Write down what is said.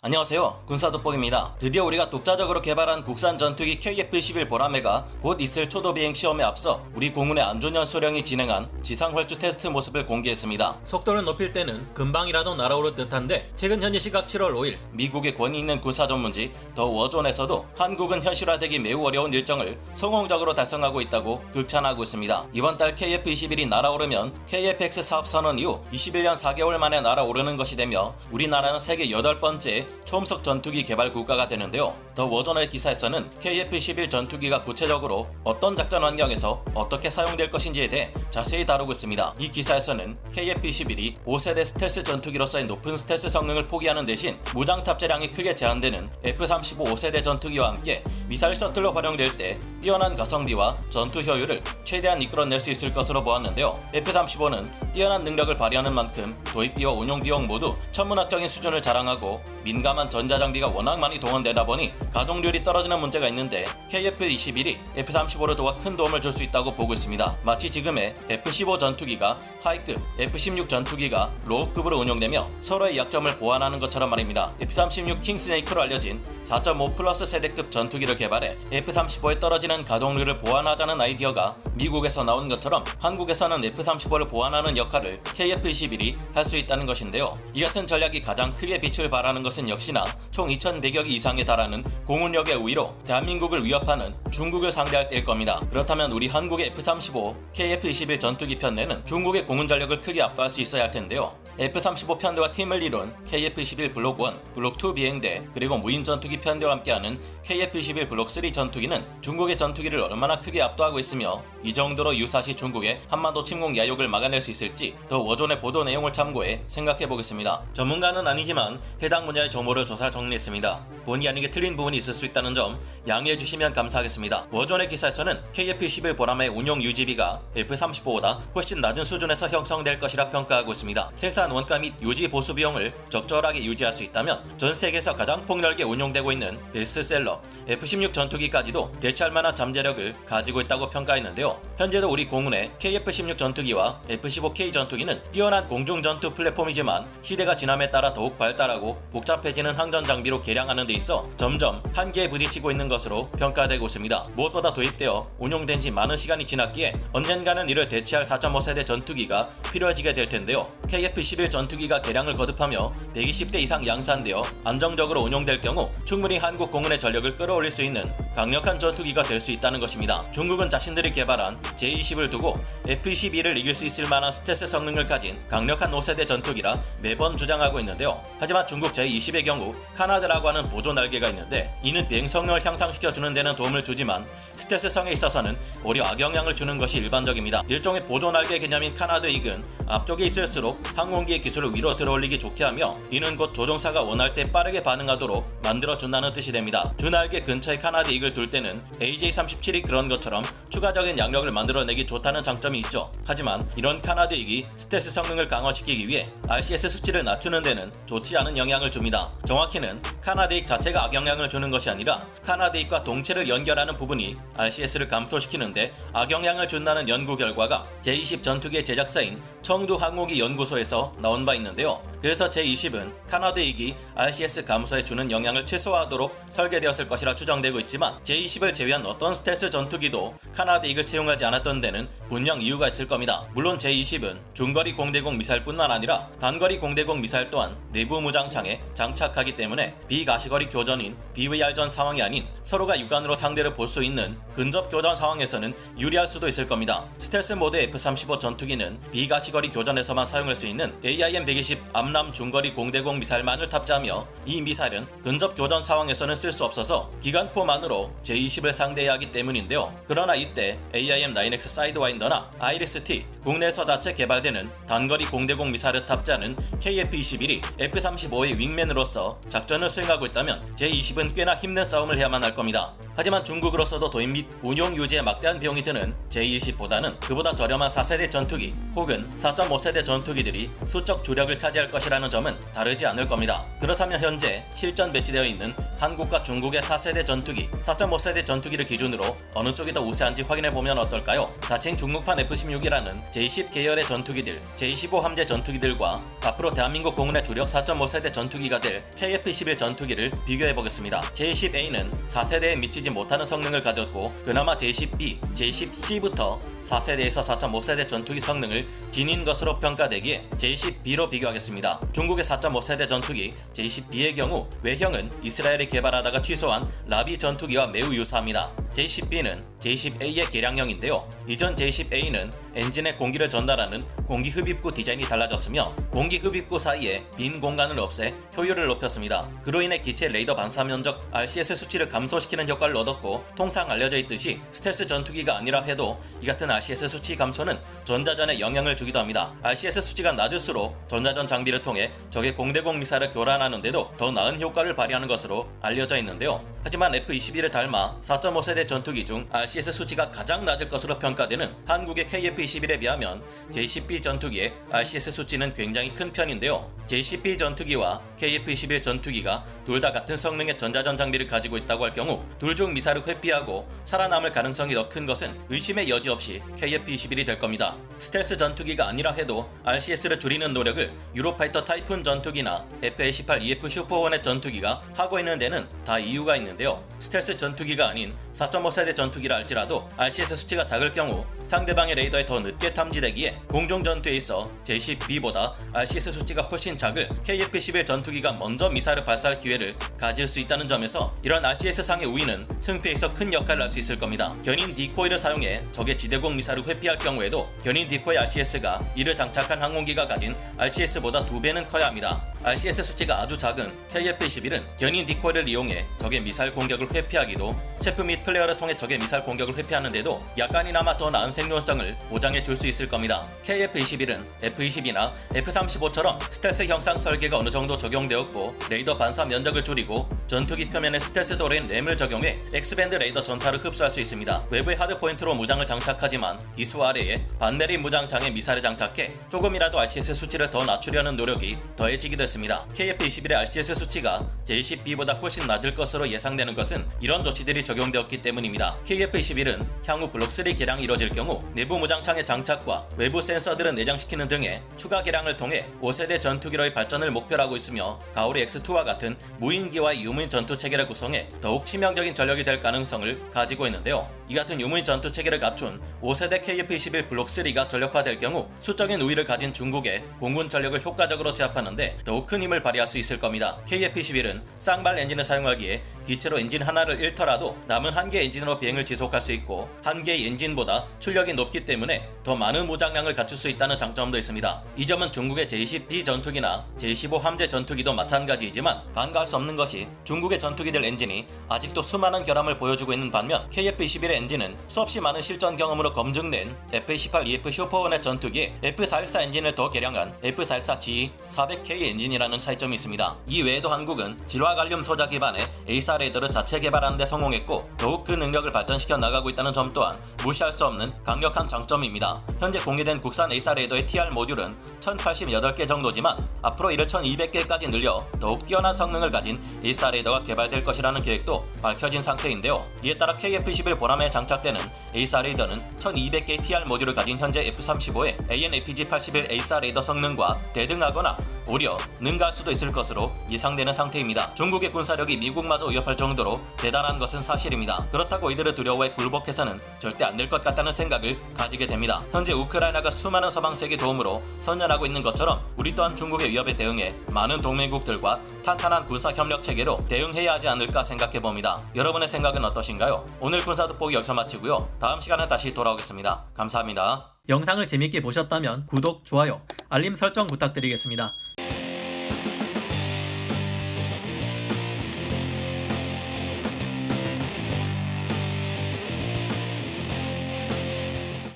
안녕하세요, 군사돋보기입니다. 드디어 우리가 독자적으로 개발한 국산 전투기 KF-11 보라매가 곧 있을 초도 비행 시험에 앞서 우리 공군의 안준현 소령이 진행한 지상 활주 테스트 모습을 공개했습니다. 속도를 높일 때는 금방이라도 날아오를 듯한데 최근 현지 시각 7월 5일 미국의 권위 있는 군사 전문지 더 워존에서도 한국은 현실화되기 매우 어려운 일정을 성공적으로 달성하고 있다고 극찬하고 있습니다. 이번 달 KF-21이 날아오르면 KF-X 사업 선언 이후 21년 4개월 만에 날아오르는 것이 되며 우리나라는 세계 8번째 초음속 전투기 개발 국가가 되는데요. 더 워전의 기사에서는 KF-11 전투기가 구체적으로 어떤 작전 환경에서 어떻게 사용될 것인지에 대해 자세히 다루고 있습니다. 이 기사에서는 KF-11이 5세대 스텔스 전투기로서의 높은 스텔스 성능을 포기하는 대신 무장 탑재량이 크게 제한되는 F-35 5세대 전투기와 함께 미사일 셔틀로 활용될 때 뛰어난 가성비와 전투 효율을 최대한 이끌어낼 수 있을 것으로 보았는데요. F-35는 뛰어난 능력을 발휘하는 만큼 도입비와 운용 비용 모두 천문학적인 수준을 자랑하고 민감한 전자장비가 워낙 많이 동원되다 보니 가동률이 떨어지는 문제가 있는데 KF-21이 F-35를 도와 큰 도움을 줄 수 있다고 보고 있습니다. 마치 지금의 F-15 전투기가 하이급, F-16 전투기가 로우급으로 운용되며 서로의 약점을 보완하는 것처럼 말입니다. F-36 킹스네이크로 알려진 4.5 플러스 세대급 전투기를 개발해 F-35에 떨어지는 가동률을 보완하자는 아이디어가 미국에서 나온 것처럼 한국에서는 F-35를 보완하는 역할을 KF-21이 할 수 있다는 것인데요. 이 같은 전략이 가장 크게 빛을 발하는 것은 역시나 총 2,100여 기 이상에 달하는 공군력의 우위로 대한민국을 위협하는 중국을 상대할 때일 겁니다. 그렇다면 우리 한국의 F-35, KF-21 전투기 편대는 중국의 공군 전력을 크게 압도할 수 있어야 할 텐데요. F-35 편대와 팀을 이룬 KF-21 블록 1, 블록 2 비행대 그리고 무인 전투기 편대와 함께하는 KF-21 블록 3 전투기는 중국의 전투기를 얼마나 크게 압도하고 있으며 이 정도로 유사시 중국의 한반도 침공 야욕을 막아낼 수 있을지 더 워존의 보도 내용을 참고해 생각해보겠습니다. 전문가는 아니지만 해당 분야의 정보를 조사 정리했습니다. 본의 아니게 틀린 부분이 있을 수 있다는 점 양해해주시면 감사하겠습니다. 워존의 기사에서는 KF-11 보람의 운용 유지비가 F-35보다 훨씬 낮은 수준에서 형성될 것이라 평가하고 있습니다. 생산 원가 및 유지 보수 비용을 적절하게 유지할 수 있다면 전 세계에서 가장 폭넓게 운용되고 있는 베스트셀러 F-16 전투기까지도 대체할 만한 잠재력을 가지고 있다고 평가했는데요. 현재도 우리 공군의 KF-16 전투기와 F-15K 전투기는 뛰어난 공중 전투 플랫폼이지만 시대가 지남에 따라 더욱 발달하고 복잡해지는 항전 장비로 개량하는 데 있어 점점 한계에 부딪히고 있는 것으로 평가되고 있습니다. 무엇보다 도입되어 운용된 지 많은 시간이 지났기에 언젠가는 이를 대체할 4.5세대 전투기가 필요해지게 될 텐데요. KF-11 전투기가 개량을 거듭하며 120대 이상 양산되어 안정적으로 운용될 경우 충분히 한국 공군의 전력을 끌어올릴 수 있는 강력한 전투기가 될 수 있다는 것입니다. 중국은 자신들이 개발한 J-20을 두고 F-21을 이길 수 있을 만한 스텔스 성능을 가진 강력한 5세대 전투기라 매번 주장하고 있는데요. 하지만 중국 J-20의 경우 카나드라고 하는 보조 날개가 있는데 이는 비행 성능을 향상시켜주는 데는 도움을 주지만 스텔스성에 있어서는 오히려 악영향을 주는 것이 일반적입니다. 일종의 보조 날개 개념인 카나드 익은 앞쪽에 있을수록 항공기의 기술을 위로 들어올리기 좋게 하며 이는 곧 조종사가 원할 때 빠르게 반응하도록 만들어준다는 뜻이 됩니다. 주날개 근처에 카나드 익을 둘 때는 AJ-37이 그런 것처럼 추가적인 양력을 만들어내기 좋다는 장점이 있죠. 하지만 이런 카나드 익이 스텔스 성능을 강화시키기 위해 RCS 수치를 낮추는 데는 좋지 않은 영향을 줍니다. 정확히는 카나드 익 자체가 악영향을 주는 것이 아니라 카나드 익과 동체를 연결하는 부분이 RCS를 감소시키는데 악영향을 준다는 연구 결과가 J-20 전투기의 제작사인 청두 항공기 연구소에서 나온 바 있는데요. 그래서 J-20은 카나드 익이 RCS 감소에 주는 영향을 최소화하도록 설계되었을 것이라 추정되고 있지만 J-20을 제외한 어떤 스텔스 전투기도 카나드 익을 채용하지 않았던 데는 분명 이유가 있을 겁니다. 물론 J-20은 중거리 공대공 미사일뿐만 아니라 단거리 공대공 미사일 또한 내부 무장창에 장착하기 때문에 비가시거리 교전인 BVR전 상황이 아닌 서로가 육안으로 상대를 볼 수 있는 근접 교전 상황에서는 유리할 수도 있을 겁니다. 스텔스 모드 F-35 전투기는 비가시거리 교전에서만 사용할 수 있는 AIM-120 암람 중거리 공대공 미사일만을 탑재하며 이 미사일은 근접 교전 상황에서는 쓸 수 없어서 기관포만으로 J-20을 상대해야 하기 때문인데요. 그러나 이때 AIM-9X 사이드와인더나 아이리스-T, 국내에서 자체 개발되는 단거리 공대공 미사일을 탑재하는 KF-21이 F-35의 윙맨으로서 작전을 수행할 대응하고 있다면 제20은 꽤나 힘든 싸움을 해야만 할 겁니다. 하지만 중국으로서도 도입 및 운용 유지에 막대한 비용이 드는 제20보다는 그보다 저렴한 4세대 전투기 혹은 4.5세대 전투기들이 수적 주력을 차지할 것이라는 점은 다르지 않을 겁니다. 그렇다면 현재 실전 배치되어 있는 한국과 중국의 4세대 전투기, 4.5세대 전투기를 기준으로 어느 쪽이 더 우세한지 확인해보면 어떨까요? 자칭 중국판 F-16이라는 제20 계열의 전투기들, 제25 함재 전투기들과 앞으로 대한민국 공군의 주력 4.5세대 전투기가 될 KF-21 전투기를 비교해보겠습니다. 제20A는 4세대에 미치지 못하는 성능을 가졌고 그나마 제10B, 제10C부터 4세대에서 4.5세대 전투기 성능을 지닌 것으로 평가되기에 제10B로 비교하겠습니다. 중국의 4.5세대 전투기 제10B의 경우 외형은 이스라엘이 개발하다가 취소한 라비 전투기와 매우 유사합니다. 제10B는 제10A의 개량형인데요. 이전 제10A는 엔진에 공기를 전달하는 공기 흡입구 디자인이 달라졌으며 공기 흡입구 사이에 빈 공간을 없애 효율을 높였습니다. 그로 인해 기체 레이더 반사 면적 RCS 수치를 감소시키는 효과를 얻었고 통상 알려져 있듯이 스텔스 전투기가 아니라 해도 이 같은 RCS 수치 감소는 전자전에 영향을 주기도 합니다. RCS 수치가 낮을수록 전자전 장비를 통해 적의 공대공 미사일을 교란하는데도 더 나은 효과를 발휘하는 것으로 알려져 있는데요. 하지만 F-21을 닮아 4.5세대 전투기 중 RCS 수치가 가장 낮을 것으로 평가되는 한국의 KF-21에 비하면 제10B 전투기의 RCS 수치는 굉장히 큰 편인데요. 제10B 전투기와 KF-21 전투기가 둘 다 같은 성능의 전자전 장비를 가지고 있다고 할 경우 둘 중 미사를 회피하고 살아남을 가능성이 더 큰 것은 의심의 여지 없이 KF-21이 될 겁니다. 스텔스 전투기가 아니라 해도 RCS를 줄이는 노력을 유로파이터 타이푼 전투기나 F-18 EF 슈퍼호넷 전투기가 하고 있는 데는 다 이유가 있는데요. 스텔스 전투기가 아닌 4.5세대 전투기라 할지라도 RCS 수치가 작을 경우 상대방의 레이더에 더 늦게 탐지되기에 공중 전투에 있어 제10B보다 RCS 수치가 훨씬 작을 KF-21 전투기가 먼저 미사일을 발사할 기회를 가질 수 있다는 점에서 이런 RCS 상의 우위는 승패에서 큰 역할을 할 수 있을 겁니다. 견인 디코이를 사용해 적의 지대공 미사일을 회피할 경우에도 견인 디코이 RCS가 이를 장착한 항공기가 가진 RCS보다 2배는 커야 합니다. RCS 수치가 아주 작은 KF-21은 견인 디코이를 이용해 적의 미사일 공격을 회피하기도 체프 및 플레어를 통해 적의 미사일 공격을 회피하는데도 약간이나마 더 나은 생존성을 보장해 줄 수 있을 겁니다. KF-21은 F-22나 F-35처럼 스텔스 형상 설계가 어느 정도 적용되었고 레이더 반사 면적을 줄이고 전투기 표면에 스텔스 도레인 램을 적용해 X밴드 레이더 전파를 흡수할 수 있습니다. 외부의 하드포인트로 무장을 장착하지만 기수 아래에 반메리 무장장에 미사일을 장착해 조금이라도 RCS 수치를 더 낮추려는 노력이 더해지기도 했습니다. KF-21의 RCS 수치가 제10B보다 훨씬 낮을 것으로 예상되는 것은 이런 조치들이 적용되었기 때문입니다. KF-21은 향후 블록3 개량이 이뤄질 경우 내부 무장창의 장착과 외부 센서들을 내장시키는 등의 추가 개량을 통해 5세대 전투기로의 발전을 목표로 하고 있으며 가오리 X2와 같은 무인기와의 유무인 전투체계를 구성해 더욱 치명적인 전력이 될 가능성을 가지고 있는데요. 이 같은 유무인 전투체계를 갖춘 5세대 KF-21 블록3가 전력화될 경우 수적인 우위를 가진 중국의 공군 전력을 효과적으로 제압하는데 더욱 큰 힘을 발휘할 수 있을 겁니다. KF-21은 쌍발 엔진을 사용하기에 기체로 엔진 하나를 잃더라도 남은 한 개의 엔진으로 비행을 지속할 수 있고 한 개의 엔진보다 출력이 높기 때문에 더 많은 무장량을 갖출 수 있다는 장점도 있습니다. 이 점은 중국의 제20B 전투기나 제15 함재 전투기도 마찬가지이지만 간과할 수 없는 것이 중국의 전투기들 엔진이 아직도 수많은 결함을 보여주고 있는 반면 KF-21의 엔진은 수없이 많은 실전 경험으로 검증된 F-18 EF 슈퍼호넷 전투기에 F-414 엔진을 더 개량한 F-414G 400K 엔진이라는 차이점이 있습니다. 이 외에도 한국은 질화 갈륨 소자 기반의 A4 레이더를 자체 개발하는 데 성공했고 더욱 그 능력을 발전시켜 나가고 있다는 점 또한 무시할 수 없는 강력한 장점입니다. 현재 공개된 국산 A4 레이더의 TR 모듈은 1088개 정도지만 앞으로 이를 1200개까지 늘려 더욱 뛰어난 성능을 가진 A4 레이더가 개발될 것이라는 계획도 밝혀진 상태인데요. 이에 따라 KF-21 보람에 장착되는 A4 레이더는 1200개의 TR 모듈을 가진 현재 F-35의 AN/APG-81 A4 레이더 성능과 대등하거나 오히려 능가할 수도 있을 것으로 예상되는 상태입니다. 중국의 군사력이 미국마저 위협할 정도로 대단한 것은 사실입니다. 그렇다고 이들을 두려워해 굴복해서는 절대 안 될 것 같다는 생각을 가지게 됩니다. 현재 우크라이나가 수많은 서방 세계 도움으로 선전하고 있는 것처럼 우리 또한 중국의 위협에 대응해 많은 동맹국들과 탄탄한 군사 협력 체계로 대응해야 하지 않을까 생각해 봅니다. 여러분의 생각은 어떠신가요? 오늘 군사 돋보기 여기서 마치고요. 다음 시간에 다시 돌아오겠습니다. 감사합니다. 영상을 재밌게 보셨다면 구독, 좋아요, 알림 설정 부탁드리겠습니다.